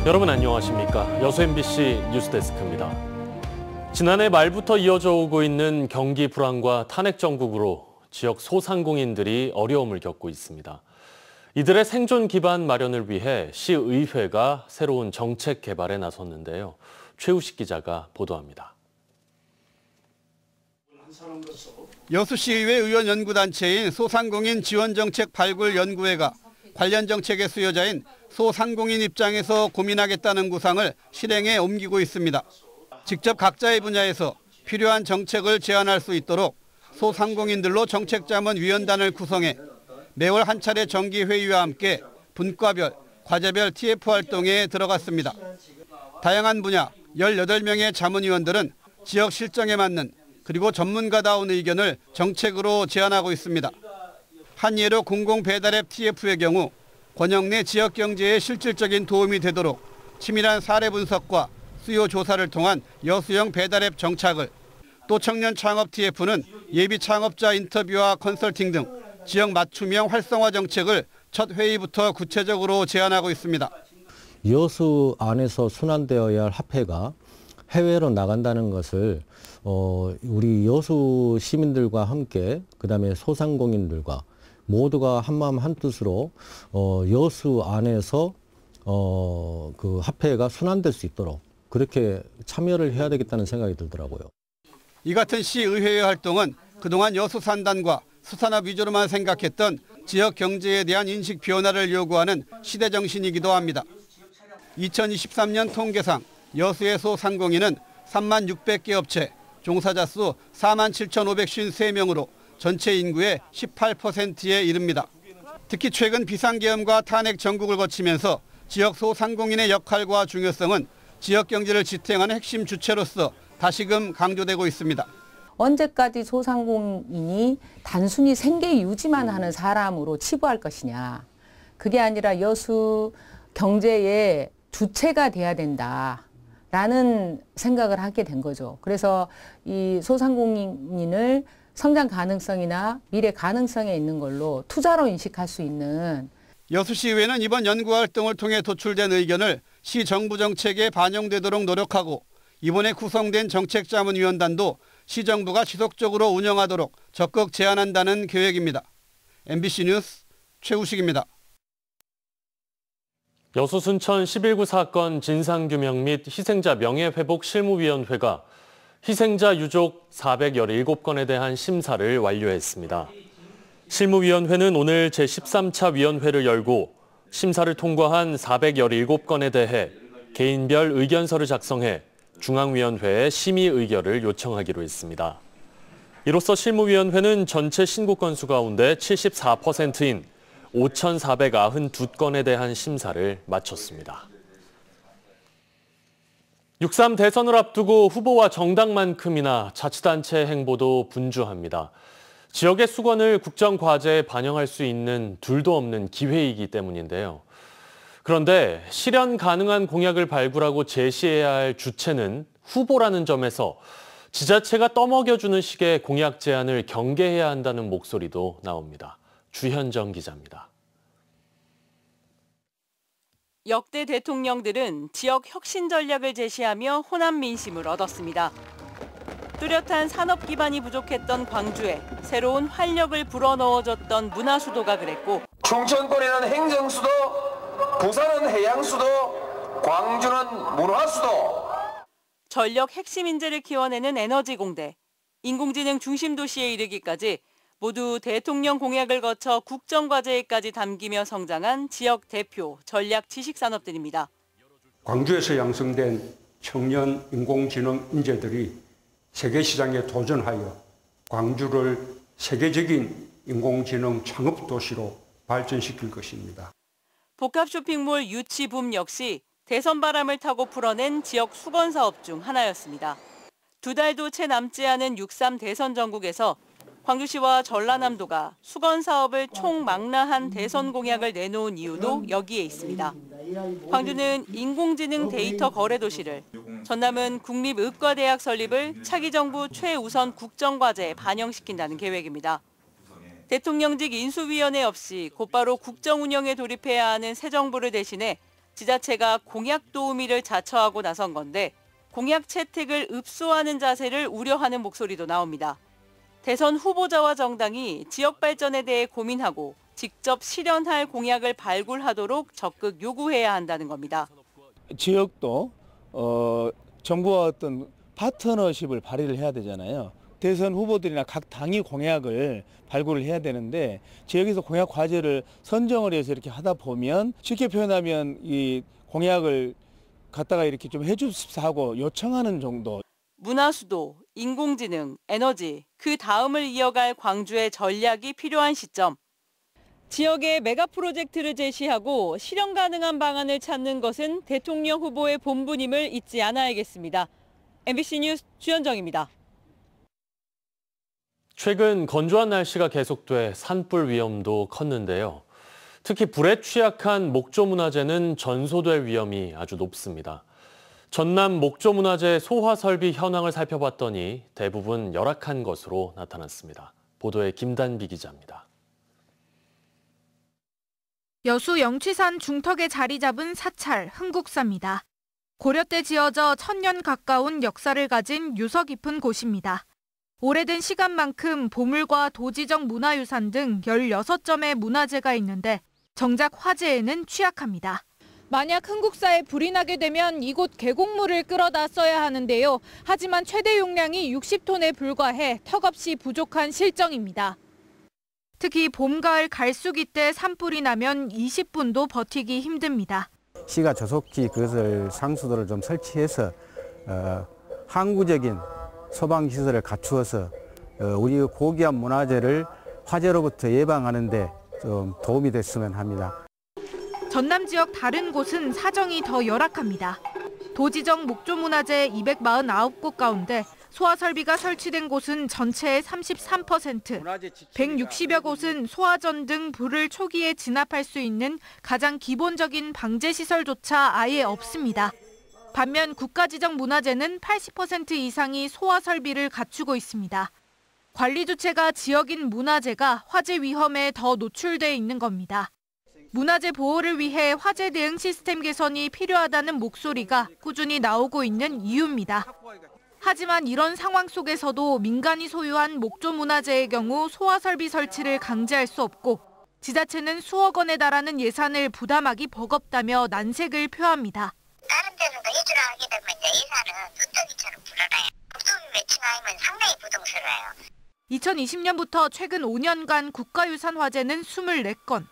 여러분 안녕하십니까? 여수 MBC 뉴스데스크입니다. 지난해 말부터 이어져 오고 있는 경기 불황과 탄핵 정국으로 지역 소상공인들이 어려움을 겪고 있습니다. 이들의 생존 기반 마련을 위해 시의회가 새로운 정책 개발에 나섰는데요. 최우식 기자가 보도합니다. 여수시의회 의원연구단체인 소상공인지원정책 발굴연구회가 관련 정책의 수요자인 소상공인 입장에서 고민하겠다는 구상을 실행에 옮기고 있습니다. 직접 각자의 분야에서 필요한 정책을 제안할 수 있도록 소상공인들로 정책자문위원단을 구성해 매월 한 차례 정기회의와 함께 분과별, 과제별 TF 활동에 들어갔습니다. 다양한 분야 18명의 자문위원들은 지역 실정에 맞는 그리고 전문가다운 의견을 정책으로 제안하고 있습니다. 한 예로 공공배달앱 TF의 경우 권역 내 지역 경제에 실질적인 도움이 되도록 치밀한 사례 분석과 수요 조사를 통한 여수형 배달앱 정착을, 또 청년 창업 TF는 예비 창업자 인터뷰와 컨설팅 등 지역 맞춤형 활성화 정책을 첫 회의부터 구체적으로 제안하고 있습니다. 여수 안에서 순환되어야 할 화폐가 해외로 나간다는 것을 우리 여수 시민들과 함께 그다음에 소상공인들과 모두가 한마음 한뜻으로 여수 안에서 그 화폐가 순환될 수 있도록 그렇게 참여를 해야 되겠다는 생각이 들더라고요. 이 같은 시의회의 활동은 그동안 여수 산단과 수산업 위주로만 생각했던 지역 경제에 대한 인식 변화를 요구하는 시대 정신이기도 합니다. 2023년 통계상 여수의 소상공인은 3만 600개 업체, 종사자 수 4만 7,553명으로 전체 인구의 18%에 이릅니다. 특히 최근 비상계엄과 탄핵 정국을 거치면서 지역 소상공인의 역할과 중요성은 지역 경제를 지탱하는 핵심 주체로서 다시금 강조되고 있습니다. 언제까지 소상공인이 단순히 생계 유지만 하는 사람으로 치부할 것이냐. 그게 아니라 여수 경제의 주체가 돼야 된다라는 생각을 하게 된 거죠. 그래서 이 소상공인을 성장 가능성이나 미래 가능성에 있는 걸로 투자로 인식할 수 있는. 여수시의회는 이번 연구활동을 통해 도출된 의견을 시 정부 정책에 반영되도록 노력하고 이번에 구성된 정책자문위원단도 시정부가 지속적으로 운영하도록 적극 제안한다는 계획입니다. MBC 뉴스 최우식입니다. 여수 순천 11구 사건 진상규명 및 희생자 명예회복 실무위원회가 희생자 유족 417건에 대한 심사를 완료했습니다. 실무위원회는 오늘 제13차 위원회를 열고 심사를 통과한 417건에 대해 개인별 의견서를 작성해 중앙위원회에 심의 의결을 요청하기로 했습니다. 이로써 실무위원회는 전체 신고 건수 가운데 74%인 5,492건에 대한 심사를 마쳤습니다. 6.3 대선을 앞두고 후보와 정당만큼이나 자치단체 행보도 분주합니다. 지역의 수건을 국정과제에 반영할 수 있는 둘도 없는 기회이기 때문인데요. 그런데 실현 가능한 공약을 발굴하고 제시해야 할 주체는 후보라는 점에서 지자체가 떠먹여주는 식의 공약 제안을 경계해야 한다는 목소리도 나옵니다. 주현정 기자입니다. 역대 대통령들은 지역 혁신 전략을 제시하며 호남 민심을 얻었습니다. 뚜렷한 산업 기반이 부족했던 광주에 새로운 활력을 불어넣어줬던 문화수도가 그랬고, 충청권에는 행정수도, 부산은 해양수도, 광주는 문화수도. 전력 핵심 인재를 키워내는 에너지공대, 인공지능 중심 도시에 이르기까지 모두 대통령 공약을 거쳐 국정과제에까지 담기며 성장한 지역 대표 전략 지식산업들입니다. 광주에서 양성된 청년 인공지능 인재들이 세계시장에 도전하여 광주를 세계적인 인공지능 창업 도시로 발전시킬 것입니다. 복합 쇼핑몰 유치붐 역시 대선 바람을 타고 풀어낸 지역 수건 사업 중 하나였습니다. 2달도 채 남지 않은 6.3 대선 전국에서 광주시와 전라남도가 수건 사업을 총망라한 대선 공약을 내놓은 이유도 여기에 있습니다. 광주는 인공지능 데이터 거래 도시를, 전남은 국립의과대학 설립을 차기 정부 최우선 국정과제에 반영시킨다는 계획입니다. 대통령직 인수위원회 없이 곧바로 국정 운영에 돌입해야 하는 새 정부를 대신해 지자체가 공약 도우미를 자처하고 나선 건데 공약 채택을 읍소하는 자세를 우려하는 목소리도 나옵니다. 대선 후보자와 정당이 지역 발전에 대해 고민하고 직접 실현할 공약을 발굴하도록 적극 요구해야 한다는 겁니다. 지역도 정부와 어떤 파트너십을 발휘를 해야 되잖아요. 대선 후보들이나 각 당이 공약을 발굴을 해야 되는데 지역에서 공약 과제를 선정을 해서 이렇게 하다 보면 쉽게 표현하면 이 공약을 갖다가 이렇게 좀 해줍시다 하고 요청하는 정도. 문화수도, 인공지능, 에너지, 그 다음을 이어갈 광주의 전략이 필요한 시점. 지역에 메가 프로젝트를 제시하고 실현 가능한 방안을 찾는 것은 대통령 후보의 본분임을 잊지 않아야겠습니다. MBC 뉴스 주현정입니다. 최근 건조한 날씨가 계속돼 산불 위험도 컸는데요. 특히 불에 취약한 목조문화재는 전소될 위험이 아주 높습니다. 전남 목조문화재 소화설비 현황을 살펴봤더니 대부분 열악한 것으로 나타났습니다. 보도에 김단비 기자입니다. 여수 영취산 중턱에 자리 잡은 사찰 흥국사입니다. 고려 때 지어져 1000년 가까운 역사를 가진 유서 깊은 곳입니다. 오래된 시간만큼 보물과 도지적 문화유산 등 16점의 문화재가 있는데 정작 화재에는 취약합니다. 만약 흥국사에 불이 나게 되면 이곳 계곡물을 끌어다 써야 하는데요. 하지만 최대 용량이 60톤에 불과해 턱없이 부족한 실정입니다. 특히 봄, 가을 갈수기 때 산불이 나면 20분도 버티기 힘듭니다. 시가 조속히 그것을 상수도를 좀 설치해서 항구적인 소방시설을 갖추어서 우리 고귀한 문화재를 화재로부터 예방하는 데 좀 도움이 됐으면 합니다. 전남 지역 다른 곳은 사정이 더 열악합니다. 도지적 목조문화재 249곳 가운데 소화설비가 설치된 곳은 전체의 33%, 160여 곳은 소화전 등 불을 초기에 진압할 수 있는 가장 기본적인 방제시설조차 아예 없습니다. 반면 국가지적 문화재는 80% 이상이 소화설비를 갖추고 있습니다. 관리 주체가 지역인 문화재가 화재 위험에 더 노출돼 있는 겁니다. 문화재 보호를 위해 화재 대응 시스템 개선이 필요하다는 목소리가 꾸준히 나오고 있는 이유입니다. 하지만 이런 상황 속에서도 민간이 소유한 목조문화재의 경우 소화설비 설치를 강제할 수 없고 지자체는 수억 원에 달하는 예산을 부담하기 버겁다며 난색을 표합니다. 다른 데서도 해주라 하게 되면 예산은 뚝뚝이처럼 불어나요. 목소리 매칭하면 상당히 부담스러워요. 2020년부터 최근 5년간 국가유산 화재는 24건.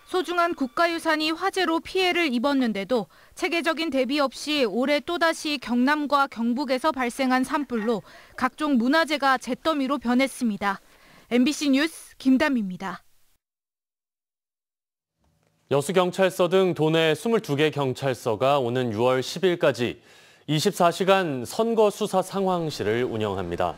소중한 국가유산이 화재로 피해를 입었는데도 체계적인 대비 없이 올해 또다시 경남과 경북에서 발생한 산불로 각종 문화재가 잿더미로 변했습니다. MBC 뉴스 김담입니다. 여수경찰서 등 도내 22개 경찰서가 오는 6월 10일까지 24시간 선거 수사 상황실을 운영합니다.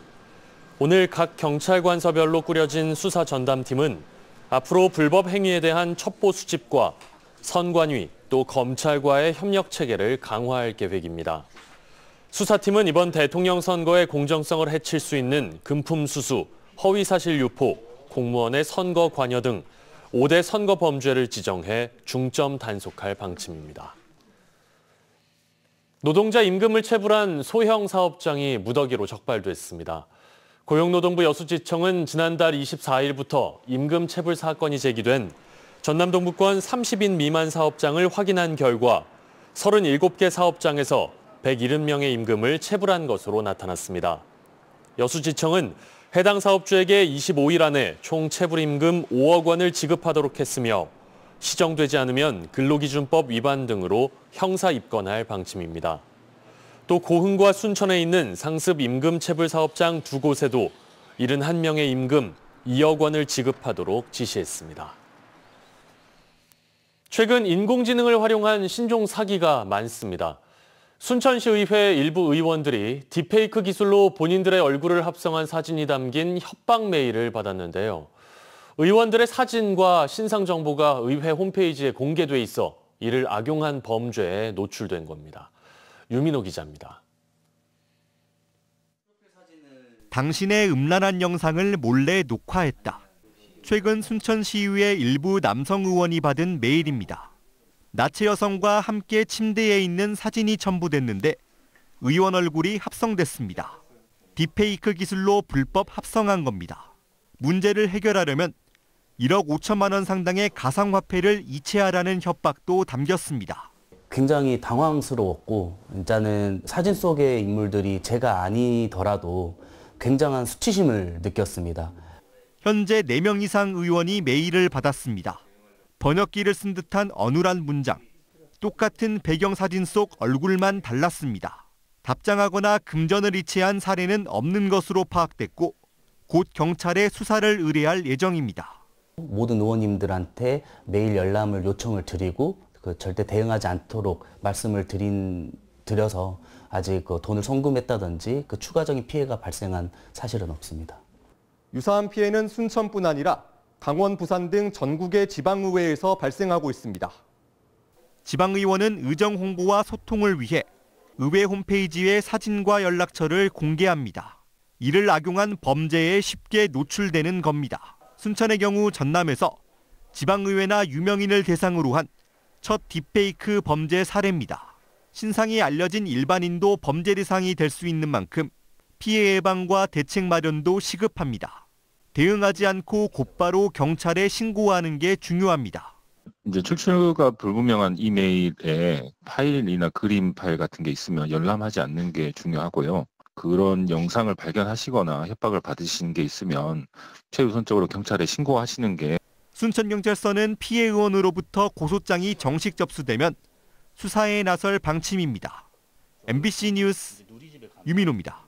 오늘 각 경찰관서별로 꾸려진 수사 전담팀은 앞으로 불법 행위에 대한 첩보 수집과 선관위 또 검찰과의 협력 체계를 강화할 계획입니다. 수사팀은 이번 대통령 선거의 공정성을 해칠 수 있는 금품 수수, 허위사실 유포, 공무원의 선거 관여 등 5대 선거 범죄를 지정해 중점 단속할 방침입니다. 노동자 임금을 체불한 소형 사업장이 무더기로 적발됐습니다. 고용노동부 여수지청은 지난달 24일부터 임금 체불 사건이 제기된 전남 동부권 30인 미만 사업장을 확인한 결과 37개 사업장에서 170명의 임금을 체불한 것으로 나타났습니다. 여수지청은 해당 사업주에게 25일 안에 총 체불 임금 5억 원을 지급하도록 했으며 시정되지 않으면 근로기준법 위반 등으로 형사 입건할 방침입니다. 또 고흥과 순천에 있는 상습 임금 체불 사업장 2곳에도 71명의 임금 2억 원을 지급하도록 지시했습니다. 최근 인공지능을 활용한 신종 사기가 많습니다. 순천시의회 일부 의원들이 딥페이크 기술로 본인들의 얼굴을 합성한 사진이 담긴 협박 메일을 받았는데요. 의원들의 사진과 신상 정보가 의회 홈페이지에 공개돼 있어 이를 악용한 범죄에 노출된 겁니다. 유민호 기자입니다. 당신의 음란한 영상을 몰래 녹화했다. 최근 순천시의회 일부 남성 의원이 받은 메일입니다. 나체 여성과 함께 침대에 있는 사진이 첨부됐는데 의원 얼굴이 합성됐습니다. 딥페이크 기술로 불법 합성한 겁니다. 문제를 해결하려면 1억 5천만 원 상당의 가상화폐를 이체하라는 협박도 담겼습니다. 굉장히 당황스러웠고 일단은 사진 속의 인물들이 제가 아니더라도 굉장한 수치심을 느꼈습니다. 현재 4명 이상 의원이 메일을 받았습니다. 번역기를 쓴 듯한 어눌한 문장, 똑같은 배경사진 속 얼굴만 달랐습니다. 답장하거나 금전을 이체한 사례는 없는 것으로 파악됐고 곧 경찰에 수사를 의뢰할 예정입니다. 모든 의원님들한테 메일 열람을 요청을 드리고 절대 대응하지 않도록 말씀을 드려서 아직 돈을 송금했다든지 추가적인 피해가 발생한 사실은 없습니다. 유사한 피해는 순천뿐 아니라 강원, 부산 등 전국의 지방의회에서 발생하고 있습니다. 지방의원은 의정 홍보와 소통을 위해 의회 홈페이지에 사진과 연락처를 공개합니다. 이를 악용한 범죄에 쉽게 노출되는 겁니다. 순천의 경우 전남에서 지방의회나 유명인을 대상으로 한 첫 딥페이크 범죄 사례입니다. 신상이 알려진 일반인도 범죄 대상이 될 수 있는 만큼 피해 예방과 대책 마련도 시급합니다. 대응하지 않고 곧바로 경찰에 신고하는 게 중요합니다. 이제 출처가 불분명한 이메일에 파일이나 그림 파일 같은 게 있으면 열람하지 않는 게 중요하고요. 그런 영상을 발견하시거나 협박을 받으신 게 있으면 최우선적으로 경찰에 신고하시는 게. 순천경찰서는 피해 의원으로부터 고소장이 정식 접수되면 수사에 나설 방침입니다. MBC 뉴스 유민호입니다.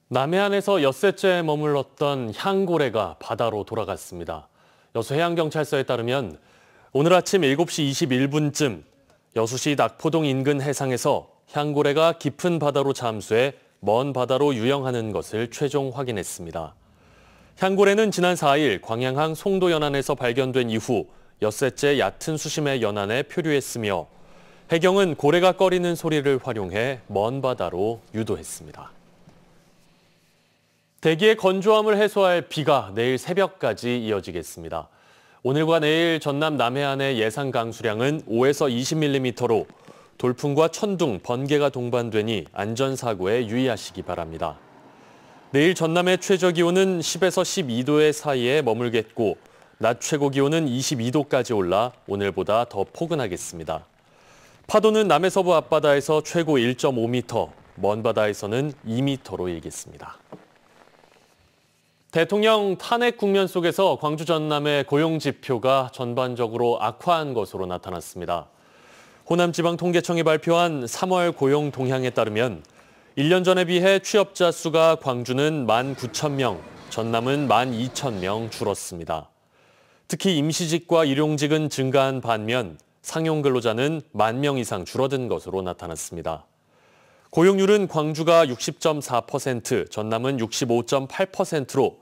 남해안에서 엿새째 머물렀던 향고래가 바다로 돌아갔습니다. 여수해양경찰서에 따르면 오늘 아침 7시 21분쯤 여수시 낙포동 인근 해상에서 향고래가 깊은 바다로 잠수해 먼 바다로 유영하는 것을 최종 확인했습니다. 향고래는 지난 4일 광양항 송도 연안에서 발견된 이후 엿새째 얕은 수심의 연안에 표류했으며 해경은 고래가 꺼리는 소리를 활용해 먼 바다로 유도했습니다. 대기의 건조함을 해소할 비가 내일 새벽까지 이어지겠습니다. 오늘과 내일 전남 남해안의 예상 강수량은 5에서 20mm로 돌풍과 천둥, 번개가 동반되니 안전사고에 유의하시기 바랍니다. 내일 전남의 최저기온은 10에서 12도 사이에 머물겠고 낮 최고 기온은 22도까지 올라 오늘보다 더 포근하겠습니다. 파도는 남해서부 앞바다에서 최고 1.5m, 먼 바다에서는 2m로 일겠습니다. 대통령 탄핵 국면 속에서 광주 전남의 고용지표가 전반적으로 악화한 것으로 나타났습니다. 호남지방통계청이 발표한 3월 고용 동향에 따르면 1년 전에 비해 취업자 수가 광주는 19,000명, 전남은 12,000명 줄었습니다. 특히 임시직과 일용직은 증가한 반면 상용 근로자는 10,000명 이상 줄어든 것으로 나타났습니다. 고용률은 광주가 60.4%, 전남은 65.8%로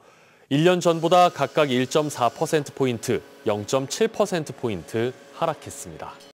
1년 전보다 각각 1.4%포인트, 0.7%포인트 하락했습니다.